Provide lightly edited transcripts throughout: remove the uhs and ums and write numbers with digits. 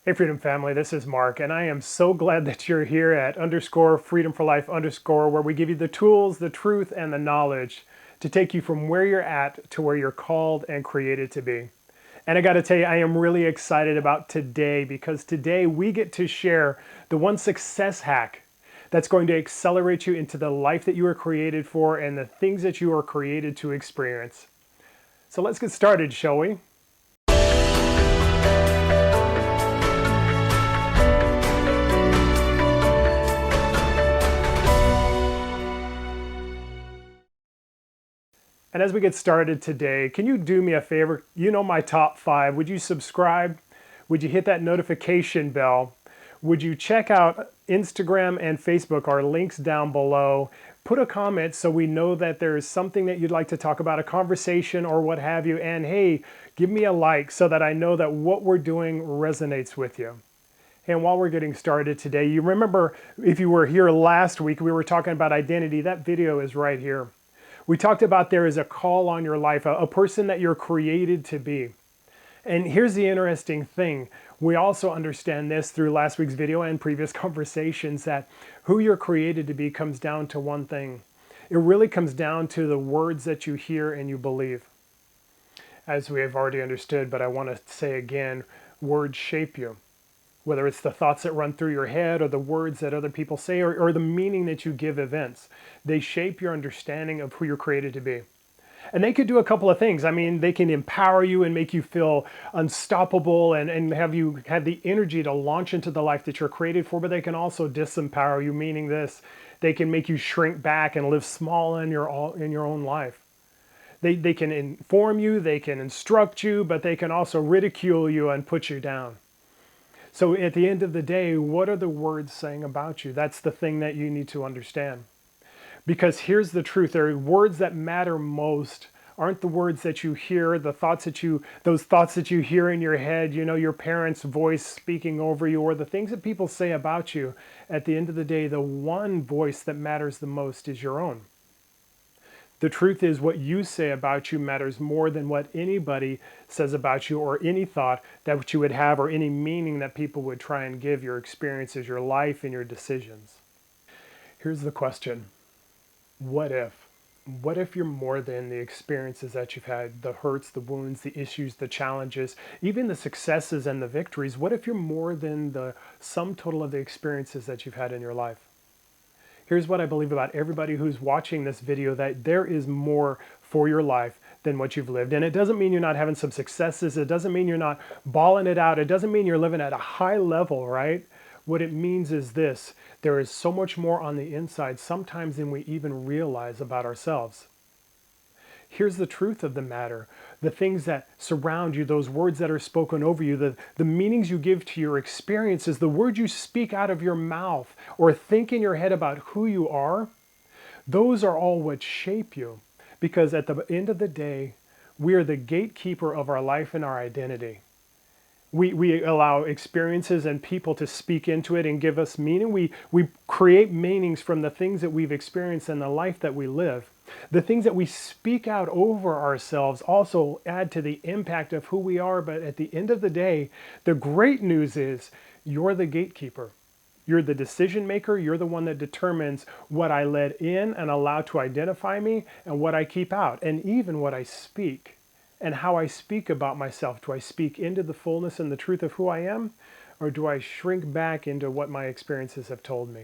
Hey Freedom Family, this is Mark, and I am so glad that you're here at _freedom4life_, where we give you the tools, the truth, and the knowledge to take you from where you're at to where you're called and created to be. And I got to tell you, I am really excited about today because today we get to share the one success hack that's going to accelerate you into the life that you were created for and the things that you are created to experience. So let's get started, shall we? And as we get started today, can you do me a favor? You know my top 5. Would you subscribe? Would you hit that notification bell? Would you check out Instagram and Facebook? Our links down below. Put a comment so we know that there is something that you'd like to talk about, a conversation or what have you. And hey, give me a like so that I know that what we're doing resonates with you. And while we're getting started today, you remember if you were here last week, we were talking about identity. That video is right here. We talked about there is a call on your life, a person that you're created to be. And here's the interesting thing. We also understand this through last week's video and previous conversations that who you're created to be comes down to one thing. It really comes down to the words that you hear and you believe. As we have already understood, but I want to say again, words shape you. Whether it's the thoughts that run through your head or the words that other people say or the meaning that you give events, they shape your understanding of who you're created to be. And they could do a couple of things. I mean, they can empower you and make you feel unstoppable and have you have the energy to launch into the life that you're created for, but they can also disempower you, meaning this, they can make you shrink back and live small in your own life. They can inform you, they can instruct you, but they can also ridicule you and put you down. So at the end of the day, what are the words saying about you? That's the thing that you need to understand. Because here's the truth, there are words that matter most aren't the words that you hear, those thoughts that you hear in your head, you know, your parents' voice speaking over you, or the things that people say about you. At the end of the day, the one voice that matters the most is your own. The truth is what you say about you matters more than what anybody says about you or any thought that you would have or any meaning that people would try and give your experiences, your life, and your decisions. Here's the question. What if? What if you're more than the experiences that you've had, the hurts, the wounds, the issues, the challenges, even the successes and the victories? What if you're more than the sum total of the experiences that you've had in your life? Here's what I believe about everybody who's watching this video, that there is more for your life than what you've lived. And it doesn't mean you're not having some successes. It doesn't mean you're not balling it out. It doesn't mean you're living at a high level, right? What it means is this: there is so much more on the inside sometimes than we even realize about ourselves. Here's the truth of the matter. The things that surround you, those words that are spoken over you, the meanings you give to your experiences, the words you speak out of your mouth or think in your head about who you are, those are all what shape you. Because at the end of the day, we are the gatekeeper of our life and our identity. We allow experiences and people to speak into it and give us meaning. We create meanings from the things that we've experienced in the life that we live. The things that we speak out over ourselves also add to the impact of who we are. But at the end of the day, the great news is you're the gatekeeper. You're the decision maker. You're the one that determines what I let in and allow to identify me and what I keep out, and even what I speak. And how I speak about myself. Do I speak into the fullness and the truth of who I am? Or do I shrink back into what my experiences have told me?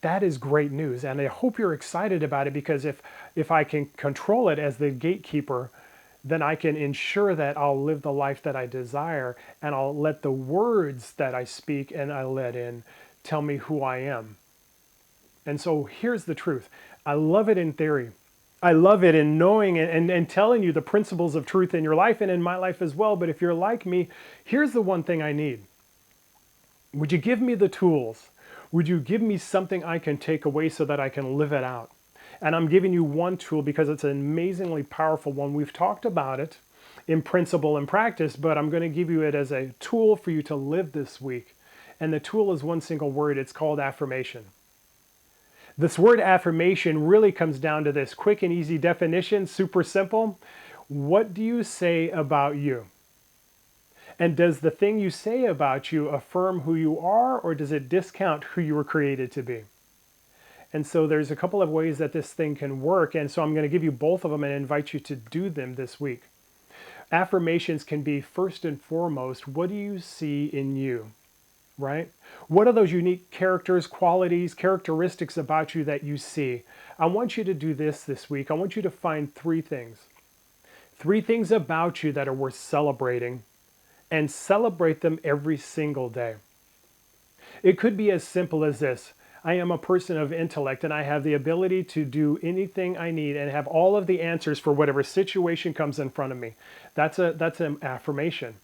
That is great news. And I hope you're excited about it, because if I can control it as the gatekeeper, then I can ensure that I'll live the life that I desire, and I'll let the words that I speak and I let in tell me who I am. And so here's the truth. I love it in theory. I love it in knowing and telling you the principles of truth in your life and in my life as well. But if you're like me, here's the one thing I need. Would you give me the tools? Would you give me something I can take away so that I can live it out? And I'm giving you one tool because it's an amazingly powerful one. We've talked about it in principle and practice, but I'm going to give you it as a tool for you to live this week. And the tool is one single word. It's called affirmation. This word affirmation really comes down to this quick and easy definition, super simple. What do you say about you? And does the thing you say about you affirm who you are, or does it discount who you were created to be? And so there's a couple of ways that this thing can work. And so I'm going to give you both of them and invite you to do them this week. Affirmations can be first and foremost, what do you see in you? Right? What are those unique characters, qualities, characteristics about you that you see? I want you to do this week. I want you to find three things. Three things about you that are worth celebrating, and celebrate them every single day. It could be as simple as this. I am a person of intellect and I have the ability to do anything I need and have all of the answers for whatever situation comes in front of me. That's an affirmation.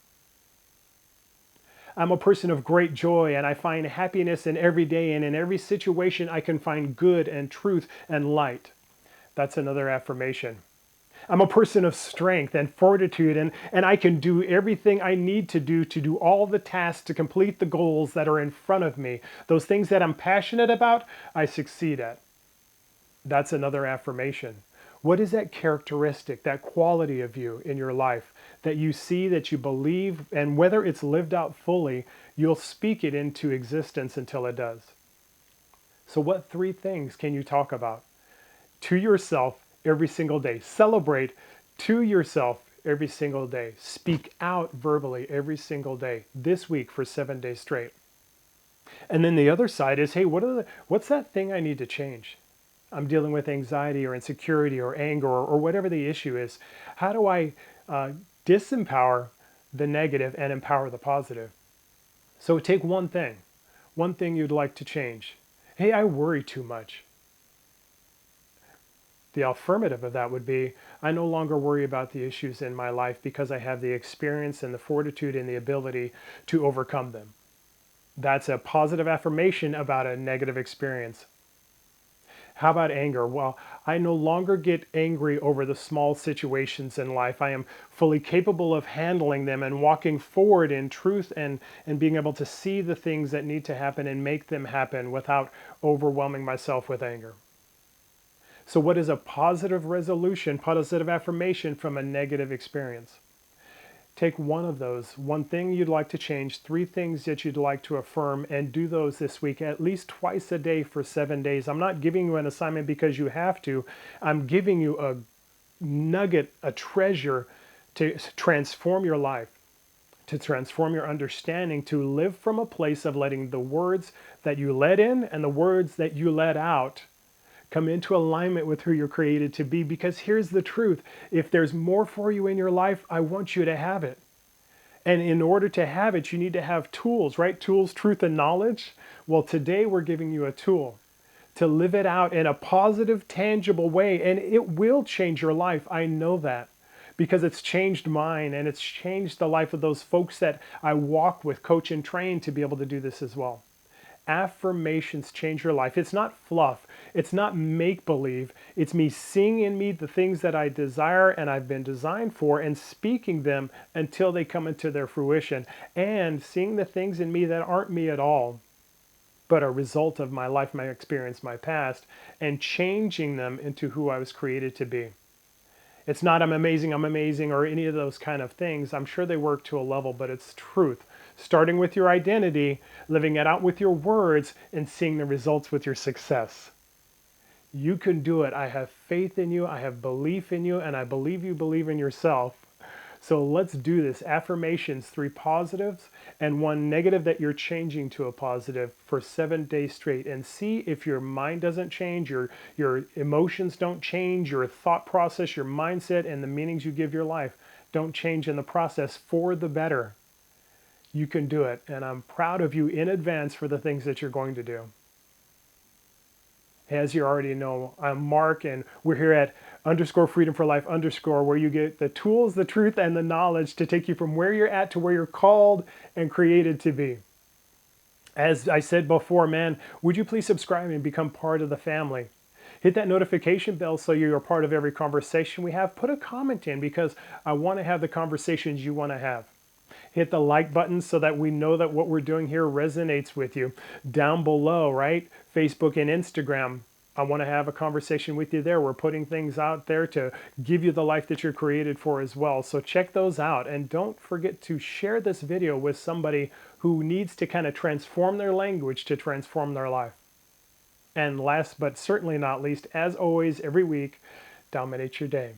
I'm a person of great joy and I find happiness in every day, and in every situation I can find good and truth and light. That's another affirmation. I'm a person of strength and fortitude, and I can do everything I need to do all the tasks to complete the goals that are in front of me. Those things that I'm passionate about, I succeed at. That's another affirmation. What is that characteristic, that quality of you in your life that you see, that you believe, and whether it's lived out fully, you'll speak it into existence until it does. So what three things can you talk about to yourself every single day? Celebrate to yourself every single day. Speak out verbally every single day this week for 7 days straight. And then the other side is, hey, what's that thing I need to change? I'm dealing with anxiety or insecurity or anger or whatever the issue is. How do I disempower the negative and empower the positive? So take one thing you'd like to change. Hey, I worry too much. The affirmative of that would be, I no longer worry about the issues in my life because I have the experience and the fortitude and the ability to overcome them. That's a positive affirmation about a negative experience. How about anger? Well, I no longer get angry over the small situations in life. I am fully capable of handling them and walking forward in truth and being able to see the things that need to happen and make them happen without overwhelming myself with anger. So what is a positive resolution, positive affirmation from a negative experience? Take one of those, one thing you'd like to change, three things that you'd like to affirm, and do those this week at least twice a day for 7 days. I'm not giving you an assignment because you have to. I'm giving you a nugget, a treasure to transform your life, to transform your understanding, to live from a place of letting the words that you let in and the words that you let out come into alignment with who you're created to be. Because here's the truth. If there's more for you in your life, I want you to have it. And in order to have it, you need to have tools, right? Tools, truth, and knowledge. Well, today we're giving you a tool to live it out in a positive, tangible way. And it will change your life. I know that because it's changed mine, and it's changed the life of those folks that I walk with, coach, and train to be able to do this as well. Affirmations change your life. It's not fluff. It's not make-believe. It's me seeing in me the things that I desire and I've been designed for, and speaking them until they come into their fruition, and seeing the things in me that aren't me at all, but a result of my life, my experience, my past, and changing them into who I was created to be. It's not I'm amazing, or any of those kind of things. I'm sure they work to a level, but it's truth. Starting with your identity, living it out with your words, and seeing the results with your success. You can do it. I have faith in you. I have belief in you, and I believe you believe in yourself. So let's do this. Affirmations, 3 positives and 1 negative that you're changing to a positive for 7 days straight, and see if your mind doesn't change, your emotions don't change, your thought process, your mindset, and the meanings you give your life don't change in the process for the better. You can do it, and I'm proud of you in advance for the things that you're going to do. As you already know, I'm Mark, and we're here at _freedom for life _ where you get the tools, the truth, and the knowledge to take you from where you're at to where you're called and created to be. As I said before, man, would you please subscribe and become part of the family? Hit that notification bell so you're a part of every conversation we have. Put a comment in because I want to have the conversations you want to have. Hit the like button so that we know that what we're doing here resonates with you. Down below, right? Facebook and Instagram. I want to have a conversation with you there. We're putting things out there to give you the life that you're created for as well. So check those out. And don't forget to share this video with somebody who needs to kind of transform their language to transform their life. And last but certainly not least, as always, every week, dominate your day.